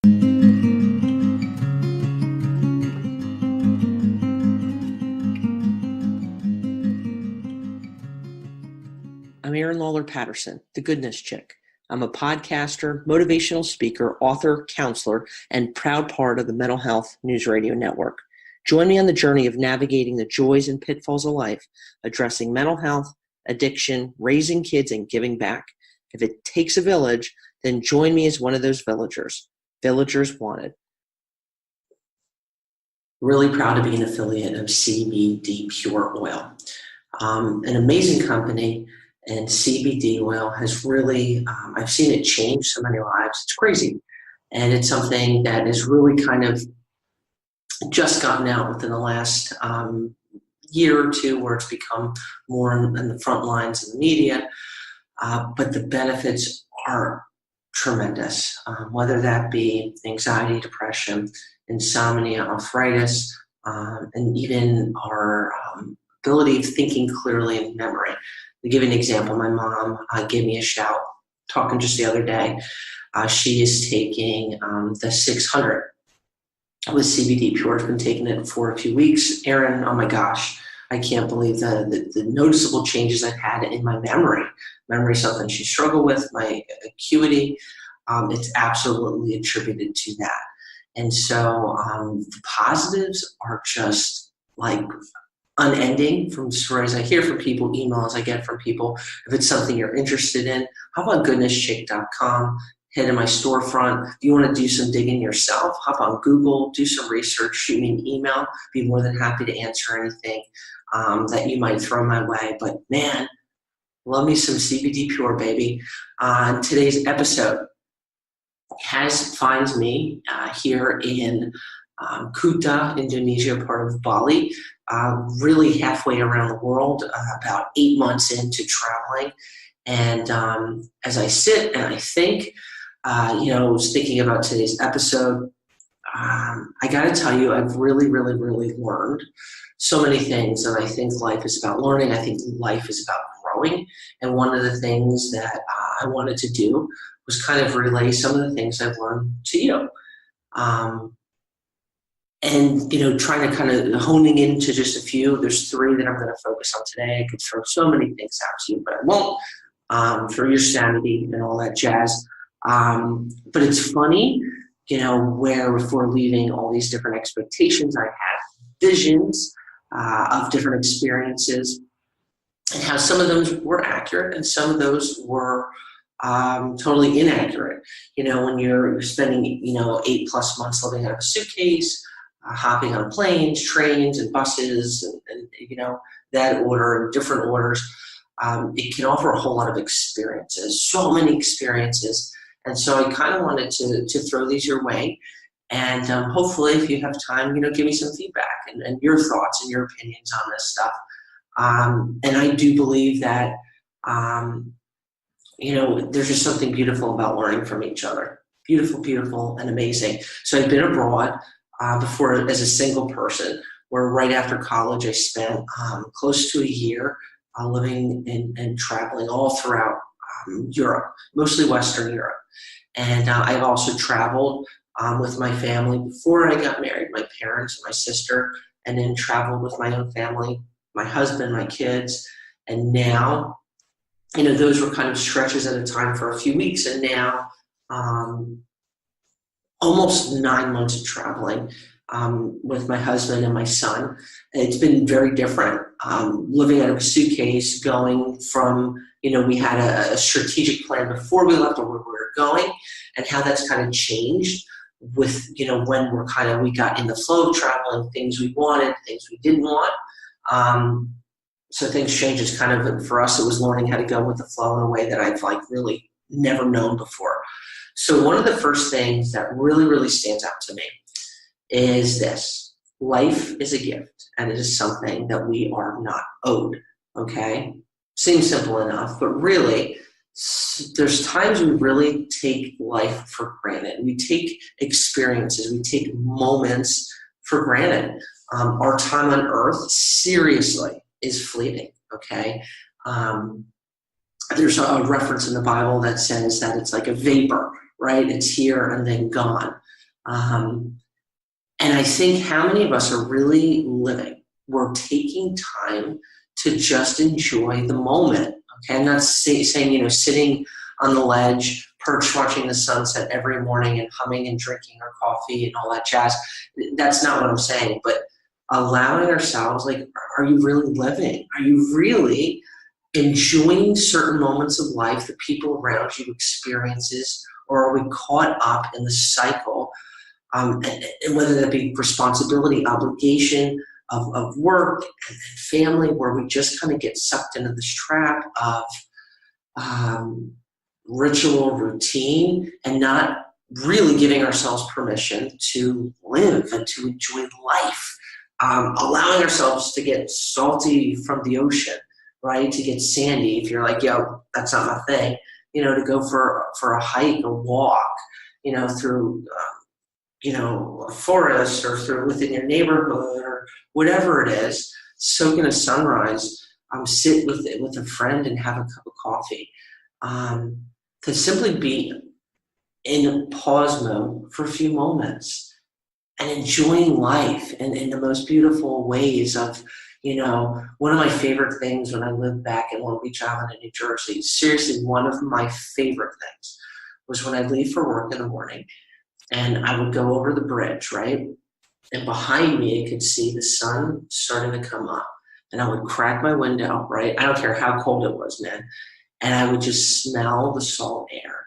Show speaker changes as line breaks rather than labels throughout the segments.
I'm Aaron Lawler-Patterson, the Goodness Chick. I'm a podcaster, motivational speaker, author, counselor, and proud part of the Mental Health News Radio Network. Join me on the journey of navigating the joys and pitfalls of life, addressing mental health, addiction, raising kids, and giving back. If it takes a village, then join me as one of those villagers. Villagers wanted. Really proud to be an affiliate of CBD Pure Oil, an amazing company. And CBD oil has really, I've seen it change so many lives. It's crazy. And it's something that is really kind of just gotten out within the last year or two, where it's become more in the front lines of the media. But the benefits are tremendous, whether that be anxiety, depression, insomnia, arthritis, and even our ability of thinking clearly and memory. To give you an example, my mom gave me a shout talking just the other day. She is taking the 600 with CBD Pure. Has been taking it for a few weeks. Aaron, oh my gosh, I can't believe the noticeable changes I've had in my memory. Memory is something she struggled with, my acuity. It's absolutely attributed to that. And so the positives are just like unending, from stories I hear from people, emails I get from people. If it's something you're interested in, how about goodnesschick.com? Head to my storefront. If you want to do some digging yourself, hop on Google, do some research, shoot me an email. Be more than happy to answer anything that you might throw my way. But man, love me some CBD Pure, baby. On today's episode finds me here in Kuta, Indonesia, part of Bali. Really halfway around the world, about 8 months into traveling. And as I sit and I think, I was thinking about today's episode, I got to tell you, I've really, really, really learned so many things. And I think life is about learning. I think life is about growing. And one of the things that I wanted to do was kind of relay some of the things I've learned to you. And, trying to kind of honing into just a few. There's 3 that I'm going to focus on today. I could throw so many things out to you, but I won't, for your sanity and all that jazz. But it's funny, where before leaving all these different expectations, I had visions of different experiences, and how some of them were accurate and some of those were totally inaccurate. When you're spending, 8+ months living out of a suitcase, hopping on planes, trains, and buses, and that order and different orders, it can offer a whole lot of experiences, so many experiences. And so I kind of wanted to throw these your way, and hopefully, if you have time, give me some feedback and your thoughts and your opinions on this stuff. And I do believe that there's just something beautiful about learning from each other. Beautiful, beautiful, and amazing. So I've been abroad before as a single person, where right after college I spent close to a year living and traveling all throughout Europe, mostly Western Europe. And I've also traveled with my family before I got married, my parents and my sister, and then traveled with my own family, my husband, my kids. And now, those were kind of stretches at a time for a few weeks. And now, almost 9 months of traveling with my husband and my son. It's been very different. Living out of a suitcase, going from, we had a strategic plan before we left or where we were going, and how that's kind of changed with, when we got in the flow of traveling, things we wanted, things we didn't want. So things change. It's kind of, for us, it was learning how to go with the flow in a way that I've really never known before. So one of the first things that really, really stands out to me is this: life is a gift, and it is something that we are not owed, okay? Seems simple enough, but really, there's times we really take life for granted. We take experiences, we take moments for granted. Our time on earth, seriously, is fleeting, okay? There's a reference in the Bible that says that it's like a vapor, right? It's here and then gone. And I think how many of us are really living? We're taking time to just enjoy the moment. Okay, I'm not saying, sitting on the ledge, perch watching the sunset every morning and humming and drinking our coffee and all that jazz. That's not what I'm saying, but allowing ourselves, like, are you really living? Are you really enjoying certain moments of life, the people around you, experiences, or are we caught up in the cycle? And whether that be responsibility, obligation of work and family, where we just kind of get sucked into this trap of ritual routine and not really giving ourselves permission to live and to enjoy life, allowing ourselves to get salty from the ocean, right? To get sandy if you're like, yo, that's not my thing, to go for a hike or walk, through a forest or through within your neighborhood or whatever it is, soak in a sunrise, sit with a friend and have a cup of coffee, to simply be in pause mode for a few moments and enjoying life in the most beautiful ways of, one of my favorite things when I lived back in Long Beach Island in New Jersey, seriously, one of my favorite things was when I'd leave for work in the morning and I would go over the bridge, right? And behind me, I could see the sun starting to come up. And I would crack my window, right? I don't care how cold it was, man. And I would just smell the salt air.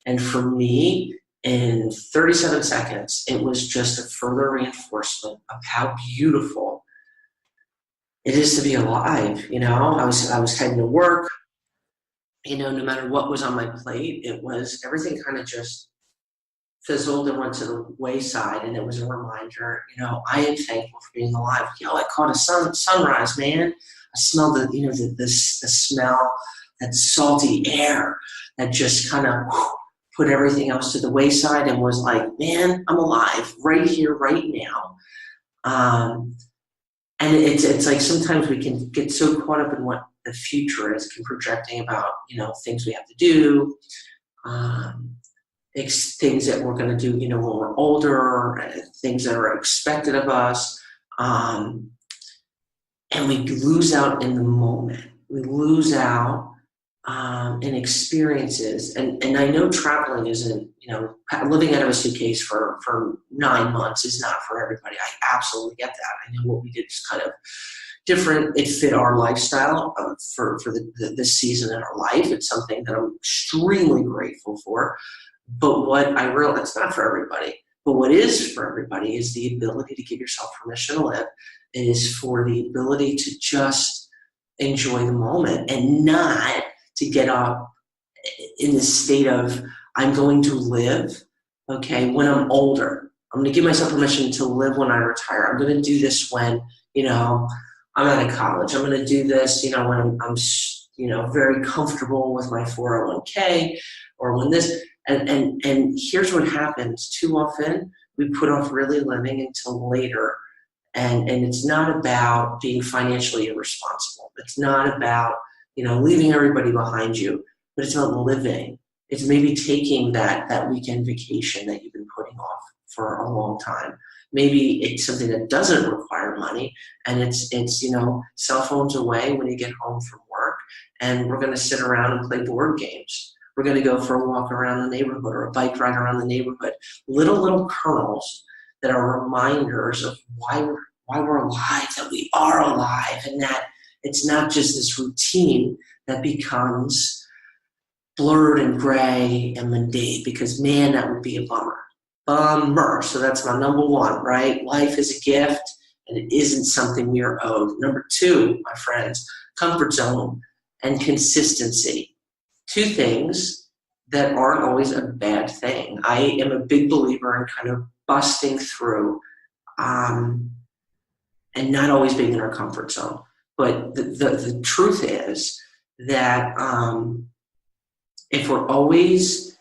And for me, in 37 seconds, it was just a further reinforcement of how beautiful it is to be alive. I was heading to work, no matter what was on my plate, it was everything kind of just fizzled and went to the wayside, and it was a reminder, I am thankful for being alive. I caught a sunrise, man. I smelled the smell, that salty air that just kind of put everything else to the wayside and was like, man, I'm alive right here, right now. And it's like sometimes we can get so caught up in what the future is, projecting about, things we have to do, things that we're going to do, when we're older, things that are expected of us. And we lose out in the moment. We lose out in experiences. And I know traveling isn't, living out of a suitcase for 9 months is not for everybody. I absolutely get that. I know what we did is kind of different. It fit our lifestyle for this season in our life. It's something that I'm extremely grateful for. But what I realize, it's not for everybody, but what is for everybody is the ability to give yourself permission to live. It is for the ability to just enjoy the moment and not to get up in the state of, I'm going to live, okay, when I'm older. I'm going to give myself permission to live when I retire. I'm going to do this when, I'm out of college. I'm going to do this, when I'm very comfortable with my 401k or when this. And here's what happens. Too often, we put off really living until later. And it's not about being financially irresponsible. It's not about, leaving everybody behind you, but it's about living. It's maybe taking that weekend vacation that you've been putting off for a long time. Maybe it's something that doesn't require money, and it's cell phones away when you get home from work, and we're going to sit around and play board games. We're going to go for a walk around the neighborhood or a bike ride around the neighborhood. Little kernels that are reminders of why we're alive, that we are alive, and that it's not just this routine that becomes blurred and gray and mundane, because, man, that would be a bummer. So that's my number one, right? Life is a gift, and it isn't something we are owed. Number two, my friends, comfort zone and consistency. Two things that aren't always a bad thing. I am a big believer in kind of busting through and not always being in our comfort zone. But the truth is that if we're always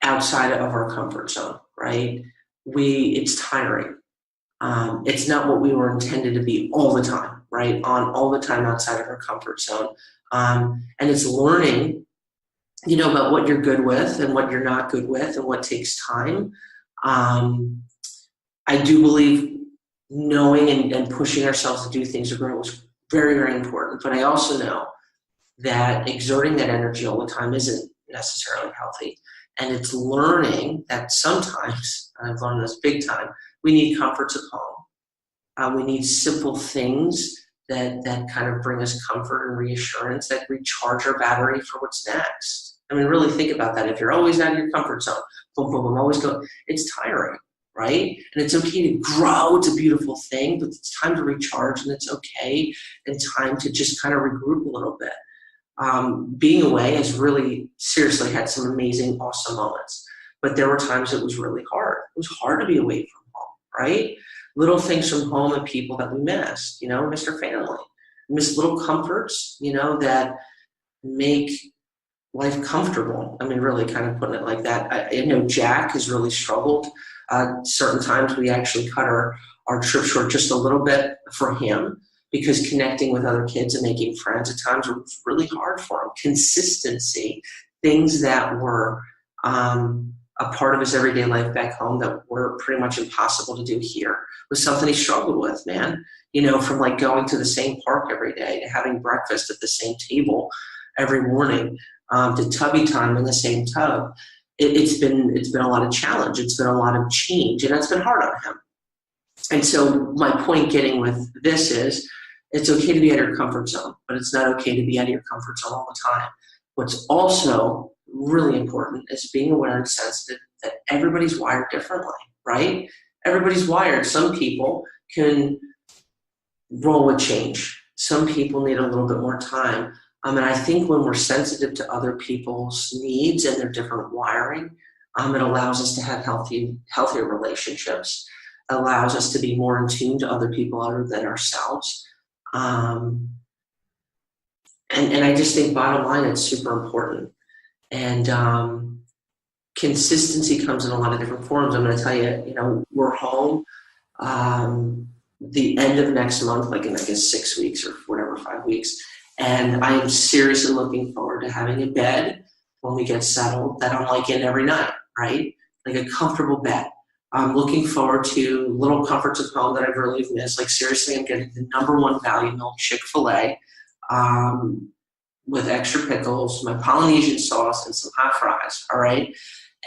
outside of our comfort zone, right, it's tiring. It's not what we were intended to be all the time, right? All the time outside of our comfort zone. And it's learning about what you're good with and what you're not good with and what takes time. Um, I do believe knowing and pushing ourselves to do things are grow is very, very important. But I also know that exerting that energy all the time isn't necessarily healthy. And it's learning that sometimes, and I've learned this big time, we need comforts of home. We need simple things that kind of bring us comfort and reassurance, that recharge our battery for what's next. I mean, really think about that. If you're always out of your comfort zone, boom, boom, boom, always go, it's tiring, right? And it's okay to grow. It's a beautiful thing, but it's time to recharge, and it's okay, and time to just kind of regroup a little bit. Being away has really seriously had some amazing, awesome moments. But there were times it was really hard. It was hard to be away from home, right? Little things from home and people that we missed, missed our family, missed little comforts, that make life comfortable. I mean, really kind of putting it like that. I know Jack has really struggled. Certain times we actually cut our trip short just a little bit for him, because connecting with other kids and making friends at times was really hard for him. Consistency, things that were a part of his everyday life back home that were pretty much impossible to do here, was something he struggled with, man. From like going to the same park every day to having breakfast at the same table every morning, to tubby time in the same tub. It's been a lot of challenge. It's been a lot of change, and it's been hard on him. And so my point getting with this is, it's okay to be out of your comfort zone, but it's not okay to be out of your comfort zone all the time. What's also really important is being aware and sensitive that everybody's wired differently, right? Everybody's wired. Some people can roll with change. Some people need a little bit more time. And I think when we're sensitive to other people's needs and their different wiring, it allows us to have healthier relationships, allows us to be more in tune to other people other than ourselves. And I just think bottom line, it's super important. And consistency comes in a lot of different forms. I'm going to tell you, we're home the end of next month, like in, I guess, 6 weeks or whatever, 5 weeks. And I am seriously looking forward to having a bed when we get settled that I'm like in every night, right? Like a comfortable bed. I'm looking forward to little comforts of home that I've really missed. Like seriously, I'm getting the #1 value meal, Chick-fil-A, with extra pickles, my Polynesian sauce, and some hot fries, all right?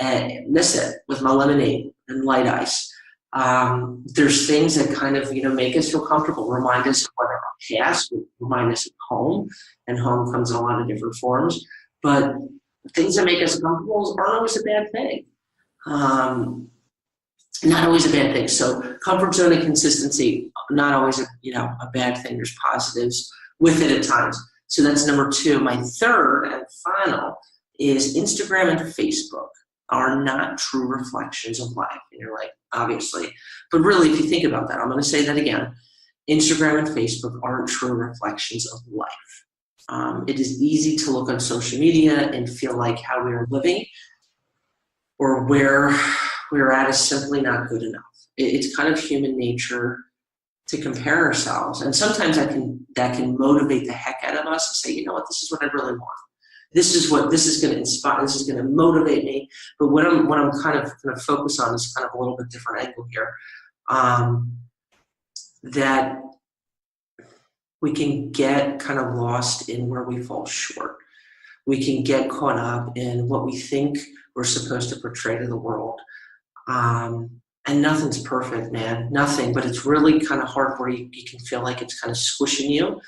And miss it with my lemonade and light ice. There's things that kind of, make us feel comfortable, remind us of what our past, remind us of home, and home comes in a lot of different forms. But things that make us comfortable aren't always a bad thing. Not always a bad thing. So comfort zone and consistency, not always a bad thing. There's positives with it at times. So that's number 2. My third and final is Instagram and Facebook are not true reflections of life. And you're like, obviously. But really, if you think about that, I'm going to say that again. Instagram and Facebook aren't true reflections of life. It is easy to look on social media and feel like how we are living or where we're at is simply not good enough. It's kind of human nature to compare ourselves. And sometimes that can motivate the heck out of us to say, you know what, this is what I really want. This is going to inspire, this is going to motivate me. But what I'm kind of going to focus on is kind of a little bit different angle here. That we can get kind of lost in where we fall short. We can get caught up in what we think we're supposed to portray to the world. And nothing's perfect, man, nothing, but it's really kind of hard where you can feel like it's kind of squishing you,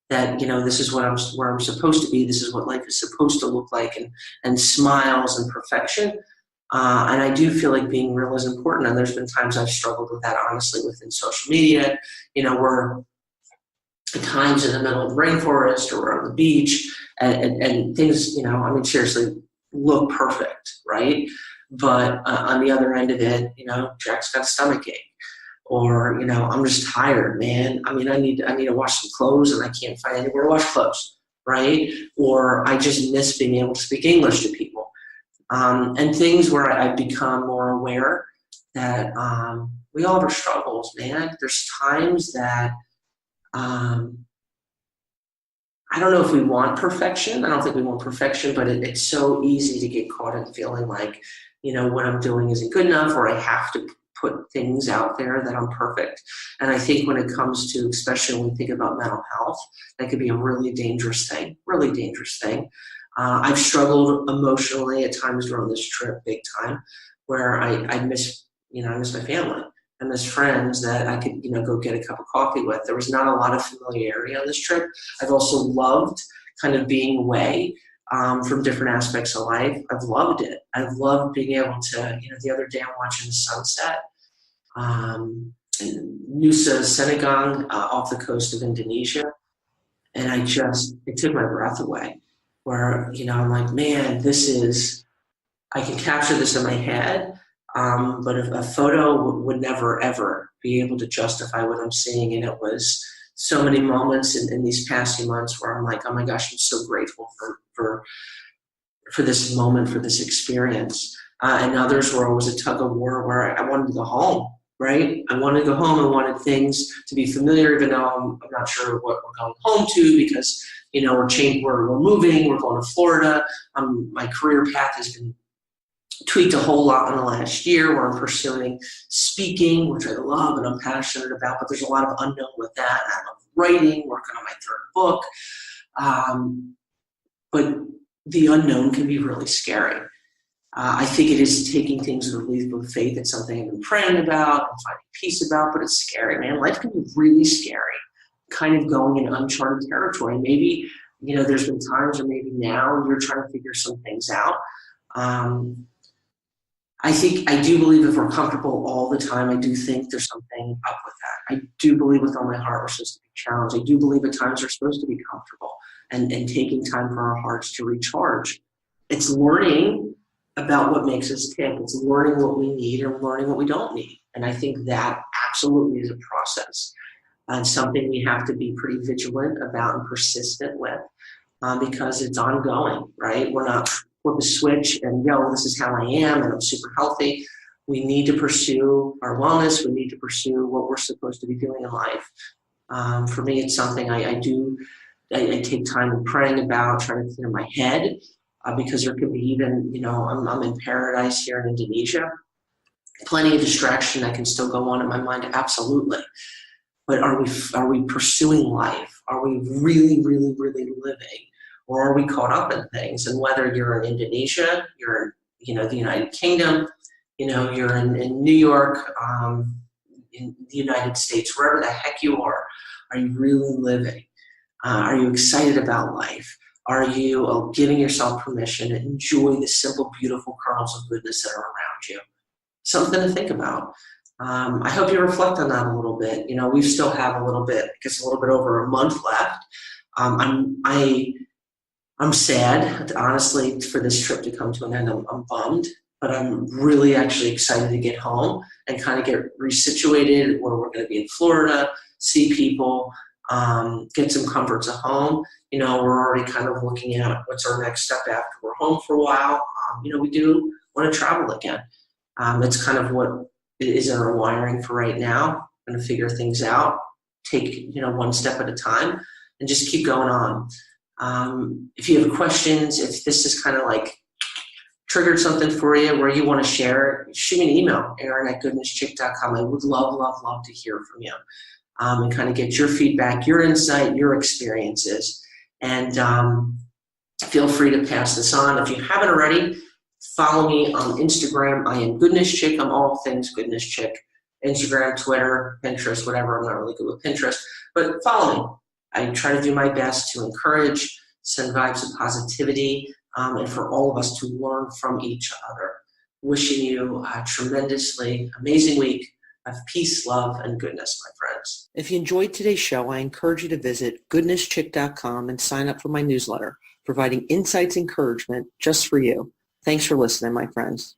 that, this is where I'm supposed to be. This is what life is supposed to look like, and smiles and perfection. And I do feel like being real is important. And there's been times I've struggled with that, honestly, within social media. We're at times in the middle of the rainforest or we're on the beach and things, seriously look perfect, right? But on the other end of it, Jack's got a stomach ache, or I'm just tired, man. I need to wash some clothes and I can't find anywhere to wash clothes, right? Or I just miss being able to speak English to people, and things where I've become more aware that we all have our struggles, man. There's times that I I don't know if we want perfection. I don't think we want perfection, but it's so easy to get caught in feeling like, what I'm doing isn't good enough, or I have to put things out there that I'm perfect. And I think when it comes to, especially when we think about mental health, that could be a really dangerous thing, really dangerous thing. I've struggled emotionally at times during this trip, big time, where I miss, I miss my family. I miss friends that I could, go get a cup of coffee with. There was not a lot of familiarity on this trip. I've also loved kind of being away from different aspects of life. I've loved it. I've loved being able to, the other day I'm watching the sunset in Nusa Senegang off the coast of Indonesia. And it took my breath away where, I'm like, man, I can capture this in my head, but a photo would never, ever be able to justify what I'm seeing. And it was so many moments in these past few months where I'm like, oh my gosh, I'm so grateful for this moment, for this experience. And others where it was a tug of war where I wanted to go home, right? I wanted to go home. I wanted things to be familiar, even though I'm not sure what we're going home to because, we're moving, we're going to Florida. My career path has been tweaked a whole lot in the last year where I'm pursuing speaking, which I love and I'm passionate about, but there's a lot of unknown with that. I love writing, working on my third book. But the unknown can be really scary. I think it is taking things with a leap of faith. It's something I've been praying about and finding peace about, but it's scary, man. Life can be really scary, kind of going in uncharted territory. Maybe, there's been times or maybe now you're trying to figure some things out. I do believe if we're comfortable all the time, I do think there's something up with that. I do believe with all my heart we're supposed to be challenged. I do believe at times we're supposed to be comfortable and taking time for our hearts to recharge. It's learning about what makes us tick. It's learning what we need and learning what we don't need. And I think that absolutely is a process and something we have to be pretty vigilant about and persistent with because it's ongoing, right? We're not flip a switch and, this is how I am and I'm super healthy. We need to pursue our wellness. We need to pursue what we're supposed to be doing in life. For me, it's something I take time in praying about, trying to clear my head because there could be even, I'm in paradise here in Indonesia. Plenty of distraction that can still go on in my mind, absolutely. But are we pursuing life? Are we really, really, really living? Or are we caught up in things? And whether you're in Indonesia, you're in, the United Kingdom, you're in New York, in the United States, wherever the heck you are you really living? Are you excited about life? Are you giving yourself permission to enjoy the simple, beautiful kernels of goodness that are around you? Something to think about. I hope you reflect on that a little bit. We still have a little bit over a month left. I'm sad, honestly, for this trip to come to an end. I'm bummed, but I'm really actually excited to get home and kind of get resituated where we're going to be in Florida, see people, get some comforts at home. We're already kind of looking at what's our next step after we're home for a while. We do want to travel again. It's kind of what is in our wiring for right now. I'm going to figure things out, take, one step at a time and just keep going on. If you have questions, if this is kind of like triggered something for you where you want to share, shoot me an email, aaron@goodnesschick.com. I would love, love, love to hear from you and kind of get your feedback, your insight, your experiences. And feel free to pass this on. If you haven't already, follow me on Instagram. I am Goodness Chick. I'm all things Goodness Chick. Instagram, Twitter, Pinterest, whatever. I'm not really good with Pinterest, but follow me. I try to do my best to encourage, send vibes of positivity, and for all of us to learn from each other. Wishing you a tremendously amazing week of peace, love, and goodness, my friends. If you enjoyed today's show, I encourage you to visit goodnesschick.com and sign up for my newsletter, providing insights and encouragement just for you. Thanks for listening, my friends.